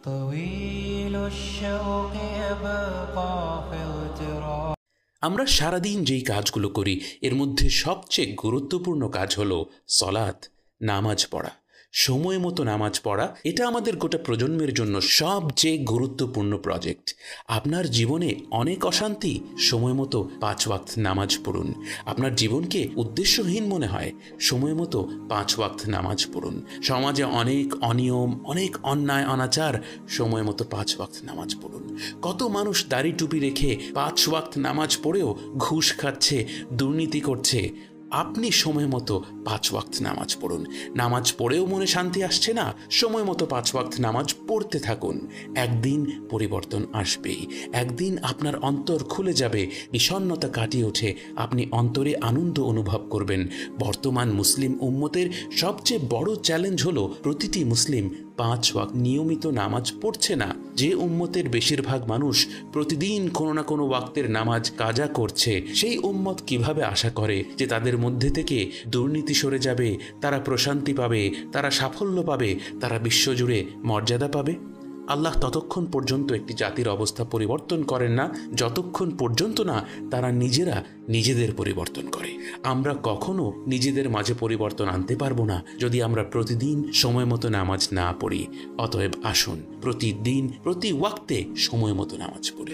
طويل الشوق يبقى في اغتراب। আমরা সারাদিন যেই কাজগুলো করি এর মধ্যে সবচেয়ে গুরুত্বপূর্ণ কাজ হলো সলাত, নামাজ পড়া। সময় মতো নামাজ পড়া এটা আমাদের গোটা প্রজন্মের জন্য সবচেয়ে গুরুত্বপূর্ণ প্রজেক্ট। আপনার জীবনে অনেক অশান্তি, সময় মতো 5 ওয়াক্ত নামাজ পড়ুন। আপনার জীবনকে উদ্দেশ্যহীন মনে হয়, সময় মতো 5 ওয়াক্ত নামাজ পড়ুন। সমাজে অনেক অনিয়ম, অনেক অন্যায় অনাচার, সময় মতো 5 ওয়াক্ত নামাজ পড়ুন। কত মানুষ দাড়ি টুপি রেখে 5 ওয়াক্ত নামাজ পড়েও ঘুষ খাচ্ছে, দুর্নীতি করছে। আপনি সময় মতো 5 ওয়াক্ত নামাজ পড়ুন। নামাজ পড়েও মনে শান্তি আসছে না, সময় মতো 5 ওয়াক্ত নামাজ পড়তে থাকুন। একদিন পরিবর্তন আসবেই, একদিন আপনার অন্তর খুলে যাবে, বিষণ্ণতা কাটিয়ে ওঠে, আপনি অন্তরে আনন্দ অনুভব করবেন। বর্তমান মুসলিম উম্মতের সবচেয়ে বড় চ্যালেঞ্জ হলো প্রতিটি মুসলিম 5 ওয়াক্ত নিয়মিত নামাজ পড়ছে না। যে উম্মতের বেশিরভাগ মানুষ প্রতিদিন কোনো না কোনো ওয়াক্তের নামাজ কাজা করছে, সেই উম্মত কিভাবে আশা করে যে তাদের মধ্যে থেকে দুর্নীতি সরে যাবে, তারা প্রশান্তি পাবে, তারা সাফল্য পাবে, তারা বিশ্বজুড়ে মর্যাদা পাবে? আল্লাহ ততক্ষণ পর্যন্ত একটি জাতির অবস্থা পরিবর্তন করেন না যতক্ষণ পর্যন্ত না তারা নিজেরা নিজেদের পরিবর্তন করে। আমরা কখনো নিজেদের মাঝে পরিবর্তন আনতে পারবো না যদি আমরা প্রতিদিন সময় মতো নামাজ না পড়ি। অতএব আসুন প্রতিদিন প্রতি ওয়াক্তে সময় মতো নামাজ পড়ি।